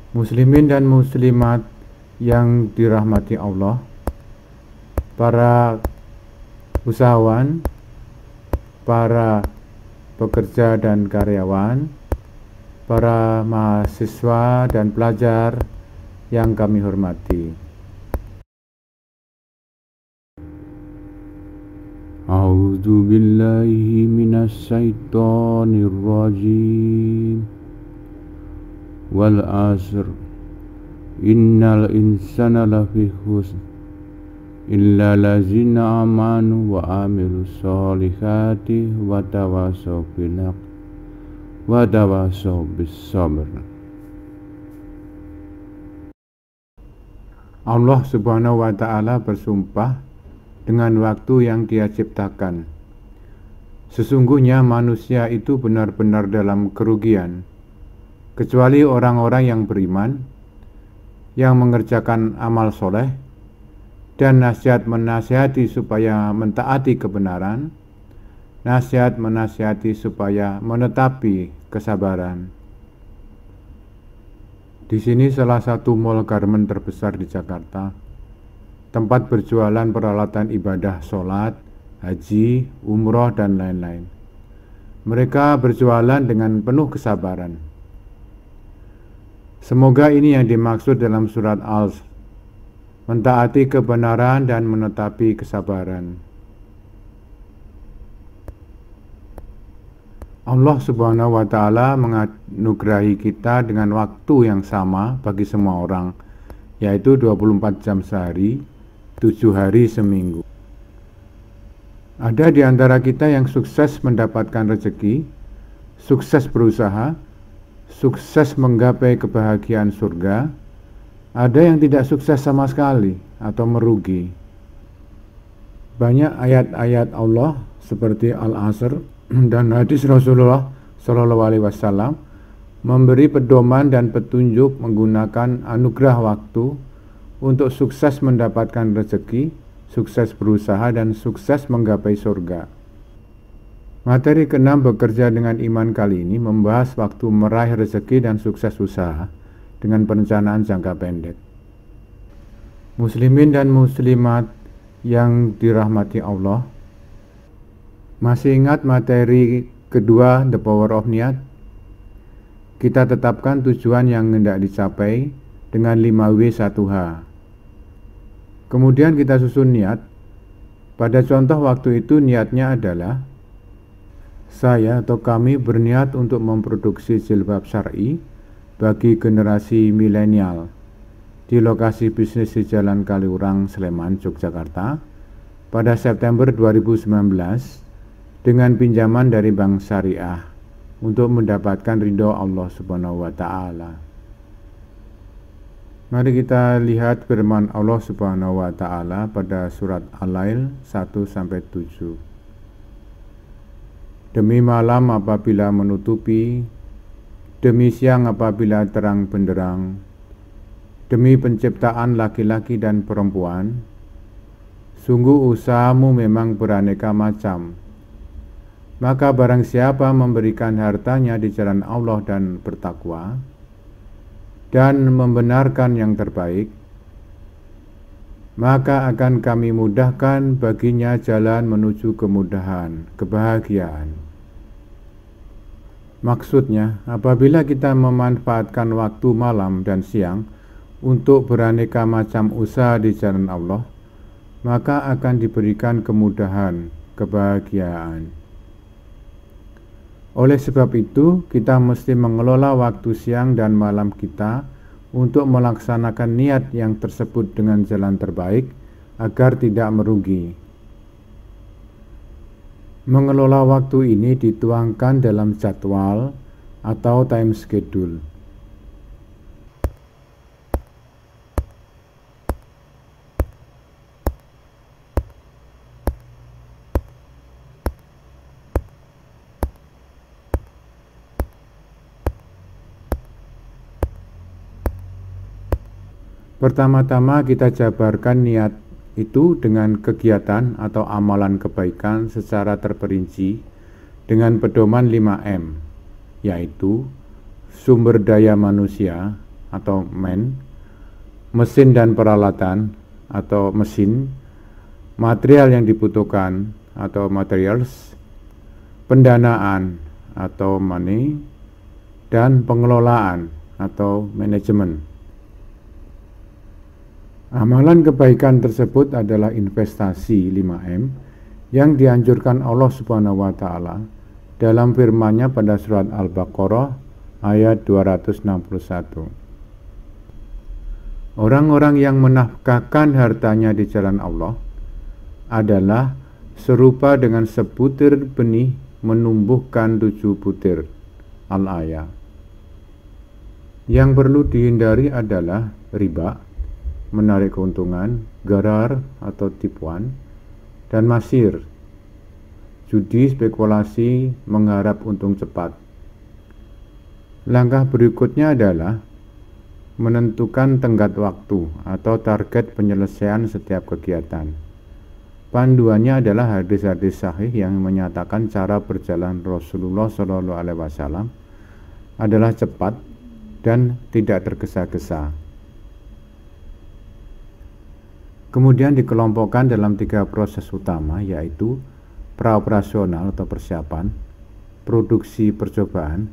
Muslimin dan muslimat yang dirahmati Allah, para usahawan, para pekerja dan karyawan, para mahasiswa dan pelajar yang kami hormati. A'udzu billahi minasyaitonir rajim. Wal asr innal insana lafi khusr illa lazina amanu wa amilus solihati wa tawasaw bil haqq wa tawasaw bis sabr. Allah Subhanahu wa ta'ala bersumpah dengan waktu yang Dia ciptakan. Sesungguhnya manusia itu benar-benar dalam kerugian, kecuali orang-orang yang beriman, yang mengerjakan amal soleh, dan nasihat menasihati supaya mentaati kebenaran, nasihat menasihati supaya menetapi kesabaran. Di sini salah satu mall garment terbesar di Jakarta, tempat berjualan peralatan ibadah sholat, haji, umroh, dan lain-lain. Mereka berjualan dengan penuh kesabaran. Semoga ini yang dimaksud dalam surat Al-Asr, mentaati kebenaran dan menetapi kesabaran. Allah Subhanahu wa ta'ala menganugerahi kita dengan waktu yang sama bagi semua orang, yaitu 24 jam sehari, 7 hari seminggu. Ada di antara kita yang sukses mendapatkan rezeki, sukses berusaha, sukses menggapai kebahagiaan surga. Ada yang tidak sukses sama sekali atau merugi. Banyak ayat-ayat Allah seperti Al-Asr dan hadis Rasulullah SAW memberi pedoman dan petunjuk menggunakan anugerah waktu untuk sukses mendapatkan rezeki, sukses berusaha, dan sukses menggapai surga. Materi ke-6 bekerja dengan iman kali ini membahas waktu meraih rezeki dan sukses usaha dengan perencanaan jangka pendek. Muslimin dan muslimat yang dirahmati Allah, masih ingat materi kedua The Power of Niat? Kita tetapkan tujuan yang hendak dicapai dengan 5W1H. Kemudian kita susun niat. Pada contoh waktu itu niatnya adalah saya atau kami berniat untuk memproduksi jilbab syar'i bagi generasi milenial di lokasi bisnis di Jalan Kaliurang, Sleman, Yogyakarta pada September 2019 dengan pinjaman dari Bank Syariah untuk mendapatkan ridho Allah Subhanahu wa ta'ala. Mari kita lihat firman Allah Subhanahu wa ta'ala pada surat Al-Lail 1-7. Demi malam apabila menutupi, demi siang apabila terang benderang, demi penciptaan laki-laki dan perempuan, sungguh usahamu memang beraneka macam. Maka barang siapa memberikan hartanya di jalan Allah dan bertakwa, dan membenarkan yang terbaik, maka akan kami mudahkan baginya jalan menuju kemudahan, kebahagiaan. Maksudnya, apabila kita memanfaatkan waktu malam dan siang untuk beraneka macam usaha di jalan Allah, maka akan diberikan kemudahan, kebahagiaan. Oleh sebab itu, kita mesti mengelola waktu siang dan malam kita untuk melaksanakan niat yang tersebut dengan jalan terbaik agar tidak merugi. Mengelola waktu ini dituangkan dalam jadwal atau time schedule. Pertama-tama kita jabarkan niat itu dengan kegiatan atau amalan kebaikan secara terperinci dengan pedoman 5M, yaitu sumber daya manusia, atau man, mesin dan peralatan atau mesin, material yang dibutuhkan atau materials, pendanaan atau money, dan pengelolaan atau manajemen. Amalan kebaikan tersebut adalah investasi 5M yang dianjurkan Allah Subhanahu wa taala dalam firman-Nya pada surat Al-Baqarah ayat 261. Orang-orang yang menafkahkan hartanya di jalan Allah adalah serupa dengan sebutir benih menumbuhkan 7 butir. Al-Ayah. Yang perlu dihindari adalah riba, menarik keuntungan, gharar atau tipuan, dan masir, judi, spekulasi, mengharap untung cepat. Langkah berikutnya adalah menentukan tenggat waktu atau target penyelesaian setiap kegiatan. Panduannya adalah hadis-hadis sahih yang menyatakan cara berjalan Rasulullah SAW adalah cepat dan tidak tergesa-gesa. Kemudian dikelompokkan dalam 3 proses utama, yaitu praoperasional atau persiapan, produksi percobaan,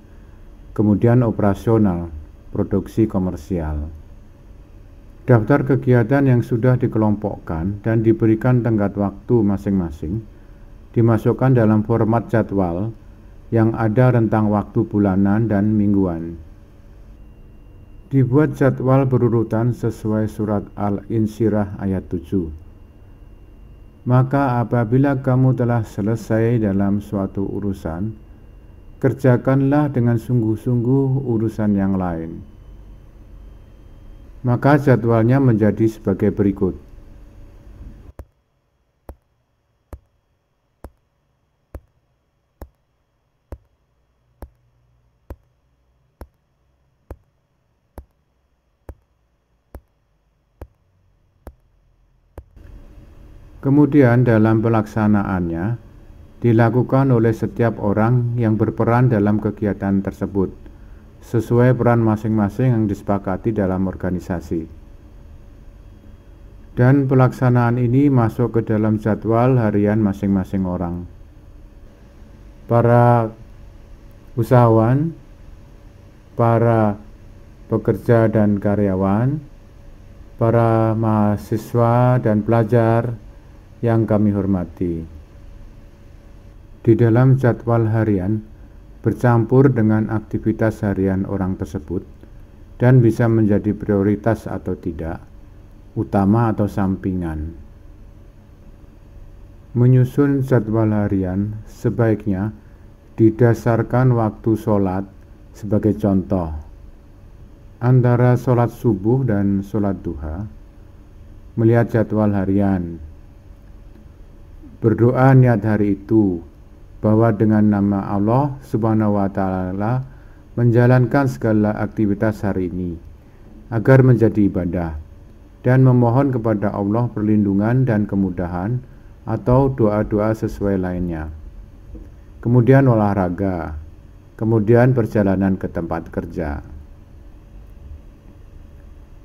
kemudian operasional, produksi komersial. Daftar kegiatan yang sudah dikelompokkan dan diberikan tenggat waktu masing-masing dimasukkan dalam format jadwal yang ada rentang waktu bulanan dan mingguan. Dibuat jadwal berurutan sesuai surat Al-Insyirah ayat 7. Maka apabila kamu telah selesai dalam suatu urusan, kerjakanlah dengan sungguh-sungguh urusan yang lain. Maka jadwalnya menjadi sebagai berikut. Kemudian dalam pelaksanaannya dilakukan oleh setiap orang yang berperan dalam kegiatan tersebut sesuai peran masing-masing yang disepakati dalam organisasi. Dan pelaksanaan ini masuk ke dalam jadwal harian masing-masing orang. Para usahawan, para pekerja dan karyawan, para mahasiswa dan pelajar yang kami hormati. Di dalam jadwal harian bercampur dengan aktivitas harian orang tersebut dan bisa menjadi prioritas atau tidak, utama atau sampingan. Menyusun jadwal harian sebaiknya didasarkan waktu sholat sebagai contoh. Antara sholat subuh dan sholat duha, melihat jadwal harian, berdoa niat hari itu bahwa dengan nama Allah Subhanahu wa taala menjalankan segala aktivitas hari ini agar menjadi ibadah, dan memohon kepada Allah perlindungan dan kemudahan atau doa-doa sesuai lainnya. Kemudian olahraga, kemudian perjalanan ke tempat kerja.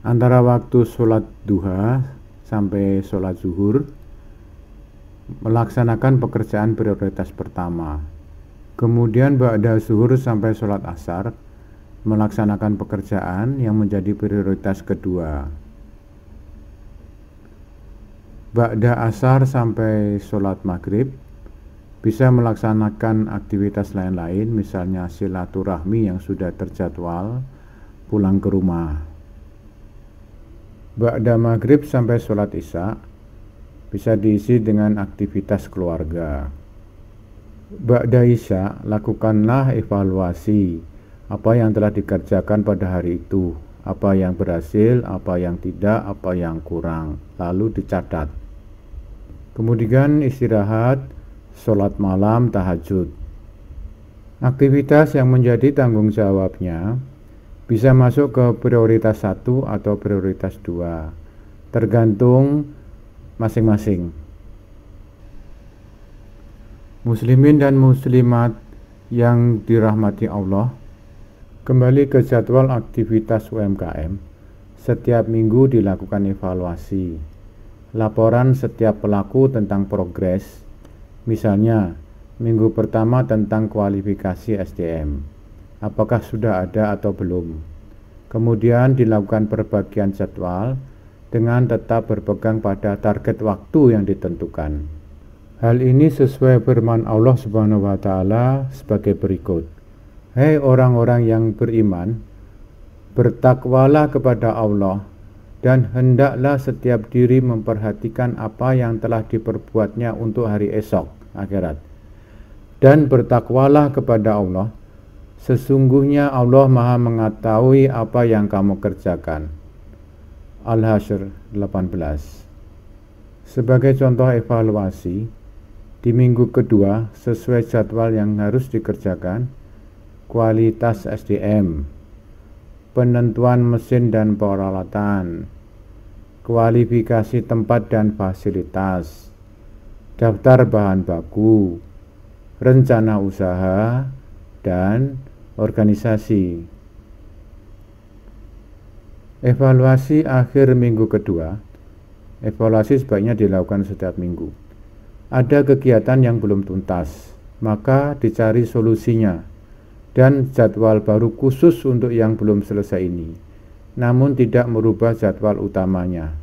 Antara waktu sholat duha sampai sholat zuhur, melaksanakan pekerjaan prioritas pertama. Kemudian ba'da zuhur sampai sholat asar, melaksanakan pekerjaan yang menjadi prioritas kedua. Ba'da asar sampai sholat maghrib, bisa melaksanakan aktivitas lain-lain, misalnya silaturahmi yang sudah terjadwal, pulang ke rumah. Ba'da maghrib sampai sholat isya, bisa diisi dengan aktivitas keluarga. Ba'da isya, lakukanlah evaluasi apa yang telah dikerjakan pada hari itu, apa yang berhasil, apa yang tidak, apa yang kurang, lalu dicatat. Kemudian istirahat, sholat malam, tahajud. Aktivitas yang menjadi tanggung jawabnya bisa masuk ke prioritas 1 atau prioritas 2, tergantung masing-masing. Muslimin dan muslimat yang dirahmati Allah, Kembali ke jadwal aktivitas UMKM, setiap minggu dilakukan evaluasi. Laporan setiap pelaku tentang progres, misalnya minggu pertama tentang kualifikasi SDM, apakah sudah ada atau belum. Kemudian dilakukan perbagian jadwal dengan tetap berpegang pada target waktu yang ditentukan. Hal ini sesuai firman Allah Subhanahu wa taala sebagai berikut. Hei orang-orang yang beriman, bertakwalah kepada Allah dan hendaklah setiap diri memperhatikan apa yang telah diperbuatnya untuk hari esok, akhirat. Dan bertakwalah kepada Allah, sesungguhnya Allah Maha mengetahui apa yang kamu kerjakan. Al-Hasyr 18. Sebagai contoh evaluasi, di minggu kedua sesuai jadwal yang harus dikerjakan, kualitas SDM, penentuan mesin dan peralatan, kualifikasi tempat dan fasilitas, daftar bahan baku, rencana usaha, dan organisasi. Evaluasi akhir minggu kedua. Evaluasi sebaiknya dilakukan setiap minggu. Ada kegiatan yang belum tuntas, maka dicari solusinya dan jadwal baru khusus untuk yang belum selesai ini, namun tidak merubah jadwal utamanya.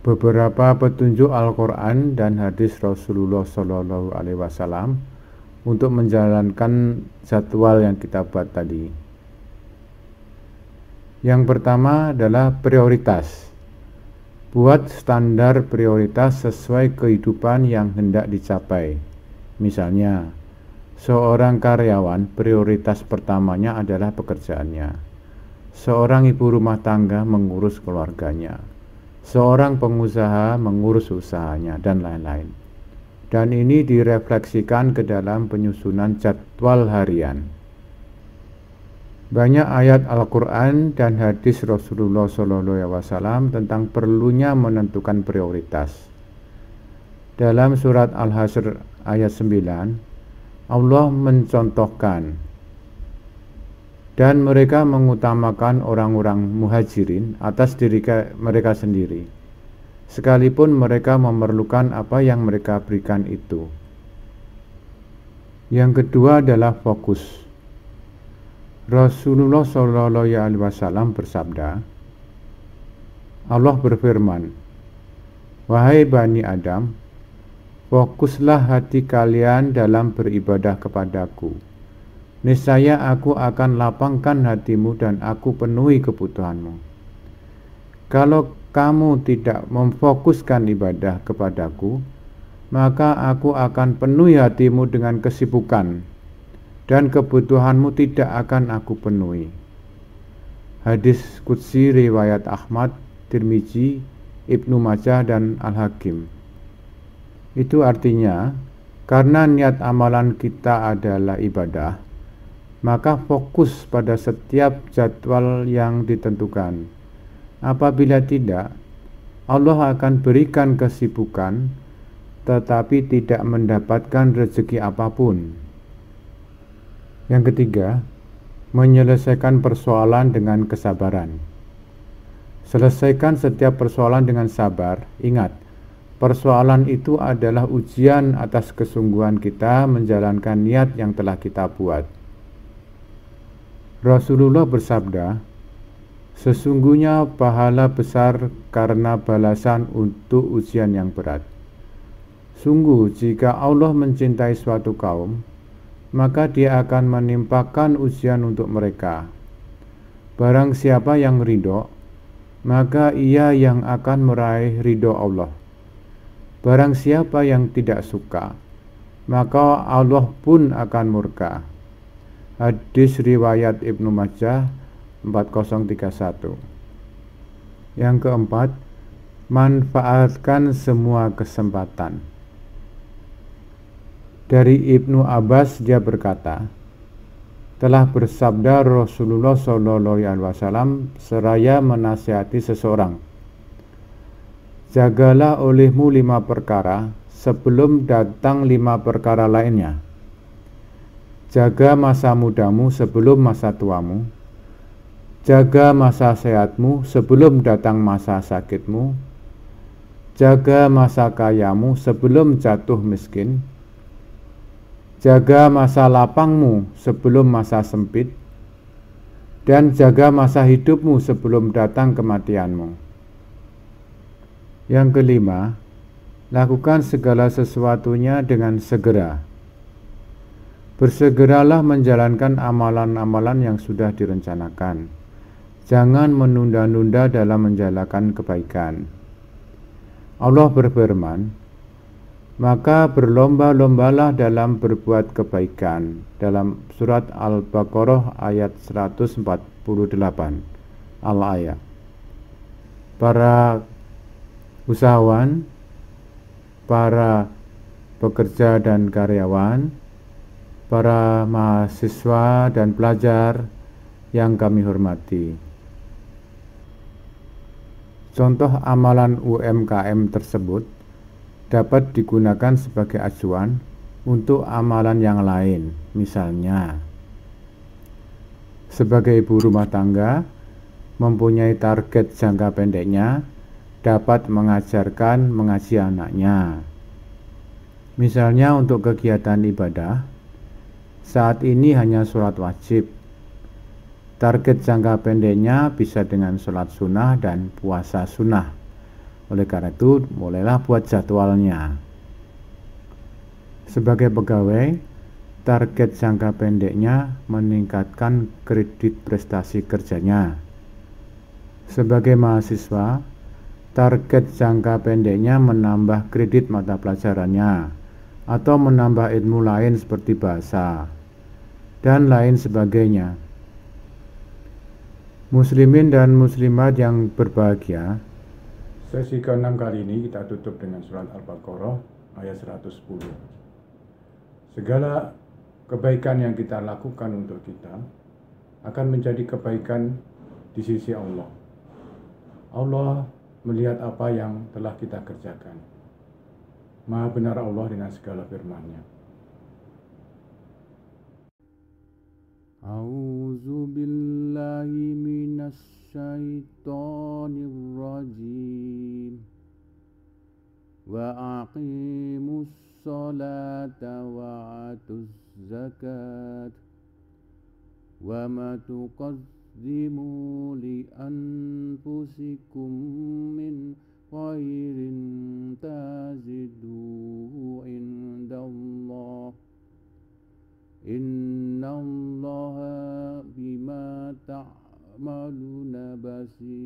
Beberapa petunjuk Al-Quran dan hadis Rasulullah SAW untuk menjalankan jadwal yang kita buat tadi. Yang pertama adalah prioritas. Buat standar prioritas sesuai kehidupan yang hendak dicapai. Misalnya, seorang karyawan prioritas pertamanya adalah pekerjaannya. Seorang ibu rumah tangga mengurus keluarganya. Seorang pengusaha mengurus usahanya, dan lain-lain. Dan ini direfleksikan ke dalam penyusunan jadwal harian. Banyak ayat Al-Quran dan hadis Rasulullah SAW tentang perlunya menentukan prioritas. Dalam surat Al-Hasyr ayat 9, Allah mencontohkan, dan mereka mengutamakan orang-orang muhajirin atas diri mereka sendiri, sekalipun mereka memerlukan apa yang mereka berikan itu. Yang kedua adalah fokus. Rasulullah SAW bersabda, Allah berfirman, wahai Bani Adam, fokuslah hati kalian dalam beribadah kepadaku. Niscaya aku akan lapangkan hatimu dan aku penuhi kebutuhanmu. Kalau kamu tidak memfokuskan ibadah kepadaku, maka aku akan penuhi hatimu dengan kesibukan, dan kebutuhanmu tidak akan aku penuhi. Hadis Qudsi riwayat Ahmad, Tirmizi, Ibnu Majah, dan Al-Hakim. Itu artinya, karena niat amalan kita adalah ibadah, maka fokus pada setiap jadwal yang ditentukan. Apabila tidak, Allah akan berikan kesibukan, tetapi tidak mendapatkan rezeki apapun. Yang ketiga, menyelesaikan persoalan dengan kesabaran. Selesaikan setiap persoalan dengan sabar. Ingat, persoalan itu adalah ujian atas kesungguhan kita menjalankan niat yang telah kita buat. Rasulullah bersabda, sesungguhnya pahala besar karena balasan untuk ujian yang berat. Sungguh, jika Allah mencintai suatu kaum, maka Dia akan menimpakan ujian untuk mereka. Barang siapa yang ridho, maka ia yang akan meraih ridho Allah. Barang siapa yang tidak suka, maka Allah pun akan murka. Hadis riwayat Ibnu Majah 4031. Yang keempat, manfaatkan semua kesempatan. Dari Ibnu Abbas dia berkata, Telah bersabda Rasulullah SAW seraya menasihati seseorang, jagalah olehmu 5 perkara sebelum datang 5 perkara lainnya. Jaga masa mudamu sebelum masa tuamu. Jaga masa sehatmu sebelum datang masa sakitmu. Jaga masa kayamu sebelum jatuh miskin. Jaga masa lapangmu sebelum masa sempit, dan jaga masa hidupmu sebelum datang kematianmu. Yang kelima, lakukan segala sesuatunya dengan segera. Bersegeralah menjalankan amalan-amalan yang sudah direncanakan. Jangan menunda-nunda dalam menjalankan kebaikan. Allah berfirman, maka berlomba-lombalah dalam berbuat kebaikan, dalam surat Al-Baqarah ayat 148 al-ayat. Para usahawan, para pekerja dan karyawan, para mahasiswa dan pelajar yang kami hormati, contoh amalan UMKM tersebut dapat digunakan sebagai acuan untuk amalan yang lain. Misalnya, sebagai ibu rumah tangga mempunyai target jangka pendeknya, dapat mengajarkan mengaji anaknya. Misalnya untuk kegiatan ibadah, saat ini hanya sholat wajib. Target jangka pendeknya bisa dengan sholat sunnah dan puasa sunnah. Oleh karena itu, mulailah buat jadwalnya. Sebagai pegawai, target jangka pendeknya meningkatkan kredit prestasi kerjanya. Sebagai mahasiswa, target jangka pendeknya menambah kredit mata pelajarannya atau menambah ilmu lain seperti bahasa dan lain sebagainya. Muslimin dan muslimat yang berbahagia, sesi ke-6 kali ini kita tutup dengan surat Al-Baqarah ayat 110. Segala kebaikan yang kita lakukan untuk kita akan menjadi kebaikan di sisi Allah. Allah melihat apa yang telah kita kerjakan. Maha benar Allah dengan segala firman-Nya. A'udzu billahi minasy syaitonir rajim. Wa aqimus sholata wa atuz zakat. Wa ma tuqaddimu li anfusikum min khairin tajiduhu indallah. Innallaha bima ta'maluna basir.